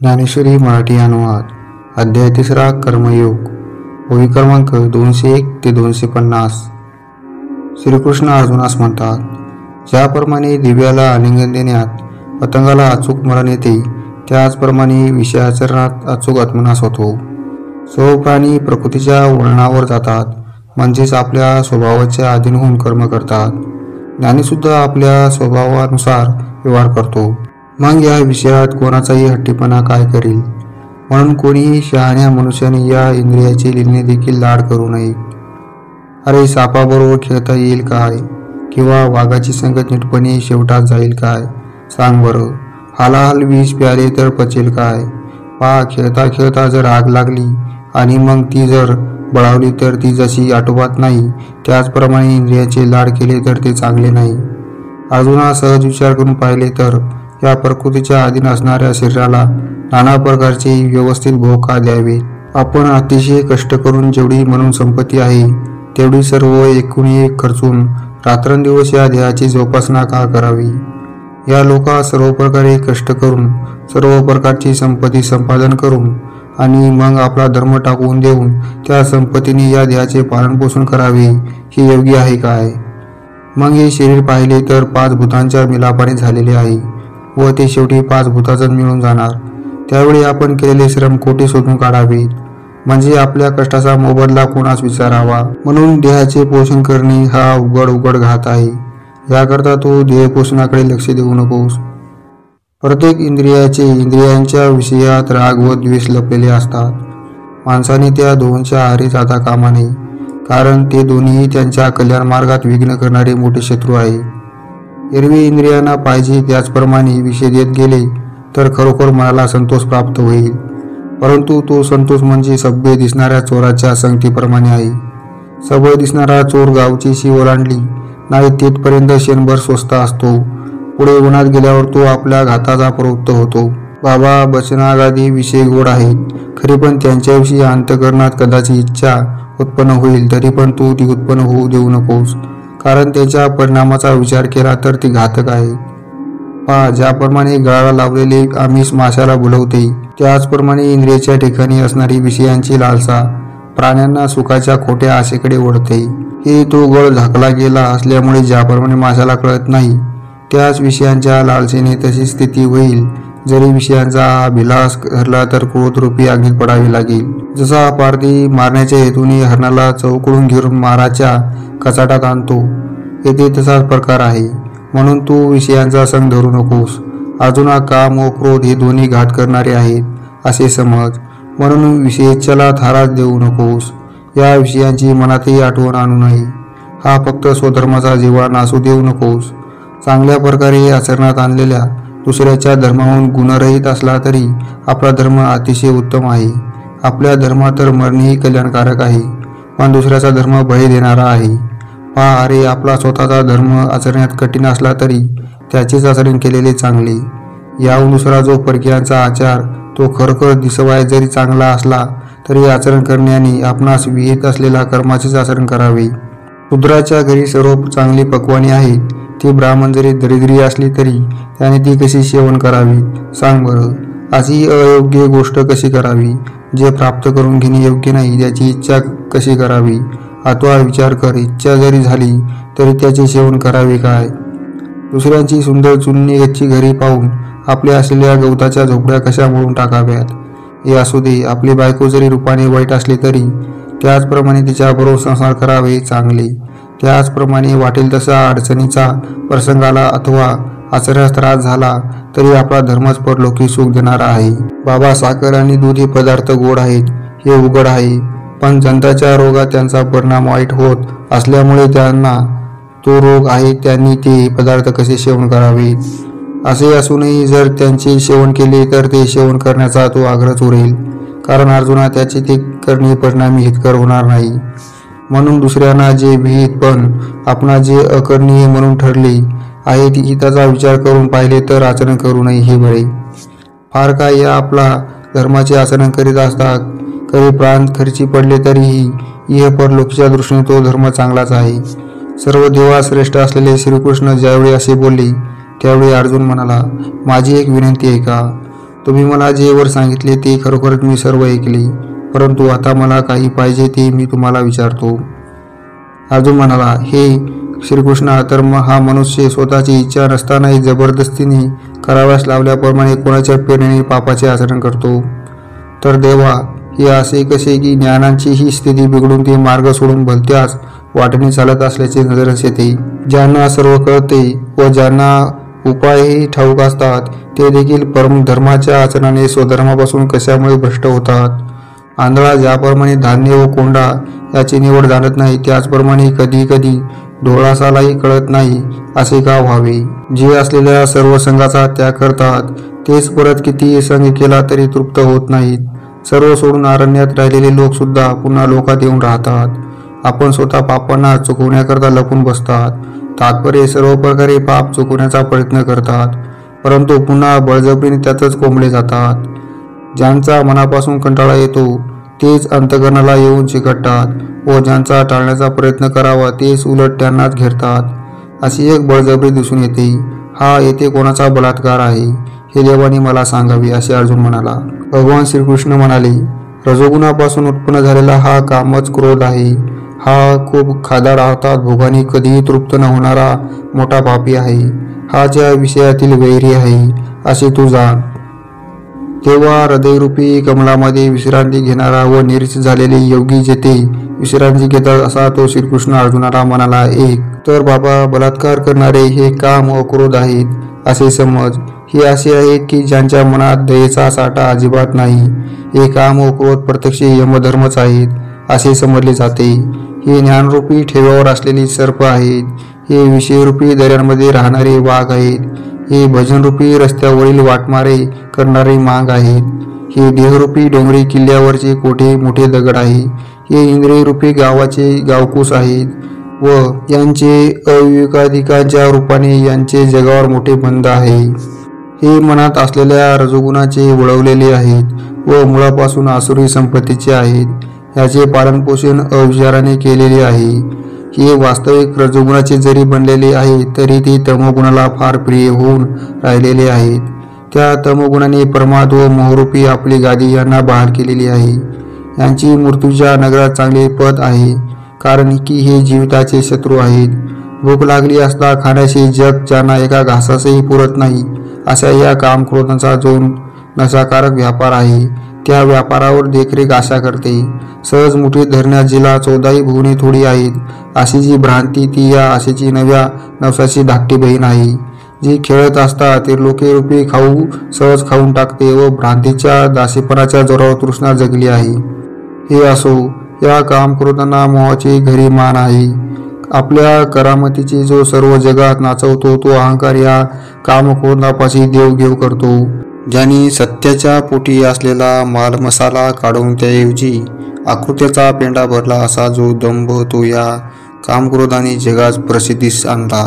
ज्ञानेश्वरी मराठी अनुवाद अध्याय 3 कर्मयोग ओवी क्रमांक 201 ते 250। श्रीकृष्ण अर्जुनास म्हणतात, ज्याप्रमाणे दिव्याला आलिंगन देण्यात पतंगाला अचूक मरण येते, त्याचप्रमाणे विषयाचरणात अचूक आत्मनाश होतो। सर्व प्राणी प्रकृतीच्या वळणावर जातात, म्हणजेच आपल्या स्वभावाच्या अधीन होऊन कर्म करतात। ज्ञानीसुद्धा आपल्या स्वभावानुसार व्यवहार करतो। मग या विषयात कोणाचाही हट्टीपणा काय करील? म्हणून कोणीही शहाण्या मनुष्याने या इंद्रियाची लिहिणे देखील लाड करू नये। अरे, सापाबरोबर खेळता येईल काय? किंवा वाघाची संगत नीटपणे शेवटात जाईल काय? सांग बरं। हालाहाल विष प्याले तर पचेल काय? पहा, खेळता खेळता जर आग लागली आणि मग ती जर बळावली तर ती जशी आटोबात नाही, त्याचप्रमाणे इंद्रियाचे लाड केले तर ते चांगले नाही। अर्जुना, सहज विचार करून पाहिले तर या प्रकृतीच्या अधीन असणाऱ्या शरीराला नाना प्रकारचे व्यवस्थित भोग का द्यावे? आपण अतिशय कष्ट करून जेवढी म्हणून संपत्ती आहे तेवढी सर्व एकूण एक खर्चून रात्रंदिवस या देहाची जोपासना का करावी? या लोका सर्व प्रकारे कष्ट करून सर्व प्रकारची संपत्ती संपादन करून आणि मग आपला धर्म टाकून देऊन त्या संपत्तीने या देहाचे पालनपोषण करावे, हे योग्य आहे काय? मग हे शरीर पाहिले तर 5 भूतांच्या मिलापाने झालेले आहे व ते शेवटी 5 भूतातच मिळून जाणार। त्यावेळी आपण केलेले श्रम कोटी शोधून काढावेत, म्हणजे आपल्या कष्टाचा मोबदला कोणास विचारावा। म्हणून देहाचे पोषण करणे हा उघड घात आहे। याकरता तू देहपोषणाकडे लक्ष देऊ नकोस। प्रत्येक इंद्रियांच्या विषयात राग व द्वेष लपलेले असतात। माणसाने त्या दोहोंच्या आहारी जाता कामा नये, कारण ते दोन्हीही त्यांच्या कल्याण मार्गात विघ्न करणारे मोठे शत्रू आहे। एरवी इंद्रियांना पाहिजे त्याचप्रमाणे विषय देत गेले तर खरोखर मनाला संतोष प्राप्त होईल, परंतु तो संतोष म्हणजे सभ्य दिसणाऱ्या चोराच्या संगतीप्रमाणे आहे। सभ्य दिसणारा चोर गावची शी ओलांडली नाही तिथपर्यंत क्षणभर स्वस्थ असतो, पुढे उन्हात गेल्यावर तो आपल्या घाताचा प्रवृत्त होतो। बाबा बचनागादी विषय गोड आहेत खरे, पण त्यांच्याविषयी अंतःकरणात कदाचित इच्छा उत्पन्न होईल, तरी पण तू ती उत्पन्न होऊ देऊ नकोस, कारण त्याच्या परिणामाचा विचार केला तर ती घातक आहे। पहा, ज्याप्रमाणे गळाला लावलेले आमिष माशाला भुलवते, त्याचप्रमाणे इंद्रियाच्या ठिकाणी असणारी विषयांची लालसा प्राण्यांना सुखाच्या खोट्या आशेकडे ओढते। हे तो गळ झाकला गेला असल्यामुळे ज्याप्रमाणे माशाला कळत नाही, त्याच विषयांच्या लालसेने तशी स्थिती होईल। जरी विषयांचा अभिलाष धरला तर क्रोधरूपी अग्नीत पडावे लागेल। जसा पारधी मारण्याच्या हेतूने हरणाला चौकडून घेऊन माराच्या कचाटात आणतो, येथे तसाच प्रकार आहे। म्हणून तू विषयांचा संग धरू नकोस। अर्जुना, काम व क्रोध हे दोन्ही घात करणारे आहेत असे समज, म्हणून विषयेच्छेला थाराच देऊ नकोस। या विषयांची मनातही आठवण आणू नये। हा फक्त स्वधर्माचा जिव्हाळा नासू देऊ नकोस। चांगल्या प्रकारे आचरणात आणलेल्या दुसऱ्याच्या धर्माहून गुणरहित असला तरी आपला धर्म अतिशय उत्तम आहे। आपल्या धर्मात तर मरणेही कल्याणकारक आहे, पण दुसऱ्याचा धर्म बळी देणारा आहे। पहा, अरे, आपला स्वतःचा धर्म आचरण्यात कठीण असला तरी त्याचेच आचरण केलेले चांगले। याहून दुसरा जो परकीयांचा आचार तो खरोखर दिसवाय जरी चांगला असला तरी आचरण करण्याने आपणास विहित असलेल्या कर्माचेच आचरण करावे। शूद्राच्या घरी सर्व चांगली पक्वाने आहेत, ती ब्राह्मण जरी दरिद्री असली तरी त्याने ती कशी सेवन करावी? सांग बरं। अशी अयोग्य गोष्ट कशी करावी? जे प्राप्त करून घेणे योग्य नाही त्याची इच्छा कशी करावी? अथवा विचार कर, इच्छा जरी झाली तरी त्याचे सेवन करावे काय? दुसऱ्यांची सुंदर चुन्नी गच्ची घरी पाहून आपल्या असलेल्या गवताच्या झोपड्या कशा मोडून टाकाव्यात? हे असू दे, आपली बायको जरी रूपाने वाईट असली तरी त्याचप्रमाणे तिच्याबरोबर संसार करावे चांगले। त्याचप्रमाणे वाटेल तसा अडचणीचा प्रसंग आला अथवा आचरण्यास त्रास झाला तरी आपला धर्मच परलोकी सुख देणारा आहे। बाबा, साखर आणि दूध हे पदार्थ गोड आहेत हे उघड आहे, पण जनताच्या रोगात त्यांचा परिणाम वाईट होत असल्यामुळे त्यांना तो रोग आहे, त्यांनी ते पदार्थ कसे सेवन करावे? असे असूनही जर त्यांचे सेवन केले तर ते सेवन करण्याचा तो आग्रह उरेल, कारण अर्जुना, त्याचे ते करणे परिणामी हितकर होणार नाही। म्हणून दुसऱ्यांना जे विहित पण आपणा जे अकरणीय म्हणून ठरले आहे हिताचा विचार करून पाहिले तर आचरण करू नये हे बरे। फार काय या आपला धर्माचे आचरण करीत असतात, कधी प्राण खर्ची पडले तरीही इह परलोकीच्या दृष्टीने तो धर्म चांगलाच आहे। सर्व देवा श्रेष्ठ असलेले श्रीकृष्ण ज्यावेळी असे बोलले त्यावेळी अर्जुन म्हणाला, माझी एक विनंती आहे का? तुम्ही मला जे वर सांगितले ते खरोखरच मी सर्व ऐकले, परंतु आता मला काही पाहिजे ते मी तुम्हाला विचारतो. अर्जुन म्हणाला, हे श्रीकृष्णा, तर हा मनुष्य स्वतःची इच्छा नसतानाही जबरदस्तीने कराव्यास लावल्याप्रमाणे कोणाच्या प्रेरणेने पापाचे आचरण करतो. तर देवा, हे असे कसे की ज्ञानांची ही स्थिती बिघडून ते मार्ग सोडून भलत्याच वाटेने चालत असल्याचे नजरेस येते. ज्यांना सर्व कळते व ज्यांना उपायही ठाऊक असतात ते देखील परमधर्माच्या आचरणाने स्वधर्मापासून कशामुळे भ्रष्ट होतात. आंधळा ज्याप्रमाणे धान्य व कोंडा याची निवड जाणत नाही, त्याचप्रमाणे कधी कधी डोळासालाही कळत नाही असे का व्हावे. जे असलेल्या सर्व संघाचा त्याग करतात तेच परत किती संघ केला तरी तृप्त होत नाहीत. सर्व सोडून अरण्यात राहिलेले लोक सुद्धा पुन्हा लोकात येऊन राहतात. आपण स्वतः पापांना चुकवण्याकरता लपून बसतात. तात्पर्य सर्व प्रकारे पाप चुकवण्याचा प्रयत्न करतात, परंतु पुन्हा बळजबरीने त्यातच कोंबले जातात. ज्यांचा मनापासून कंटाळा येतो तेच अंतकरणाला येऊन चिकटतात व ज्यांचा टाळण्याचा प्रयत्न करावा तेच उलट त्यांनाच घेरतात. अशी एक बळजबरी दिसून येते. हा येथे कोणाचा बलात्कार आहे हे देवाने मला सांगावे, असे अर्जुन म्हणाला. भगवान श्रीकृष्ण म्हणाले, रजोगुणापासून उत्पन्न झालेला हा कामच क्रोध आहे. हा खूप खादाड अर्थात भोगाने कधीही तृप्त न होणारा मोठा पापी आहे. हा ज्या विषयातील वैरी आहे असे तू जाण. तेव्हा हृदयरूपी कमलामध्ये विश्रांती घेणारा व निरीक्षित झालेले योगी जेथे विश्रांती घेतात असा तो श्रीकृष्ण अर्जुनाला म्हणाला. एक तर बाबा, बलात्कार करणारे हे काम व क्रोध आहेत असे समज. हे असे आहेत की ज्यांच्या मनात दयेचा साठा अजिबात नाही. हे काम व क्रोध प्रत्यक्ष यमधर्मच आहेत असे समजले जाते. हे ज्ञानरूपी ठेव्यावर असलेली सर्प आहेत. हे विषयरूपी दऱ्यांमध्ये राहणारे वाघ आहेत. हे भजनरूपी रस्त्यावरील वाटमारे करणारे मांग आहेत. हे देहरूपी डोंगरी किल्ल्यावरचे कोठे मोठे दगड आहे. हे इंद्रियरूपी गावाचे गावकूस आहेत व यांचे अविवेकाधिकांच्या रूपाने यांचे जगावर मोठे बंध आहे. हे मनात असलेल्या रजोगुणाचे वळवलेले आहेत व मुळापासून आसुरी संपत्तीचे आहेत. याचे पालनपोषण अविचाराने केलेले आहे. हे वास्तविक रजोगुणाचे जरी बनलेले आहे तरी ते तमोगुणाला फार प्रिय होऊन राहिलेले आहेत. त्या तमोगुणाने प्रमाद व मोहरूपी आपली गादी यांना बहाल केलेली आहे. यांची मृत्यूच्या नगरात चांगले पद आहे, कारण की हे जीविताचे शत्रू आहेत. भूक लागली असता खाण्याचे जग ज्यांना एका घासासही पुरत नाही अशा या कामक्रोधांचा जो नशाकारक व्यापार आहे त्या व्यापारावर देखरेख आशा करते. सहज मुठीत धरण्यात जिला 14 भुवने थोडी आहेत अशी जी भ्रांती ती या आशेची नव्या नवसाची धाकटी बहीण आहे. जी खेळत असता त्रिलोकी रूपी खाऊ सहज खाऊन टाकते व भ्रांतीच्या दासीपणाच्या जोरावर तृष्णा जगली आहे. हे असो, या कामक्रोधांना मोहाची घरी मान आहे. आपल्या करामतीची जो सर्व जगात नाचवतो तो अहंकार या कामक्रोधापाशी देवघेव करतो. ज्यांनी सत्याच्या पोटी असलेला माल मसाला काढून त्याऐवजी आकृत्याचा पेंडा भरला असा जो दंभ तो या कामक्रोधाने जगात प्रसिद्धीस आणला.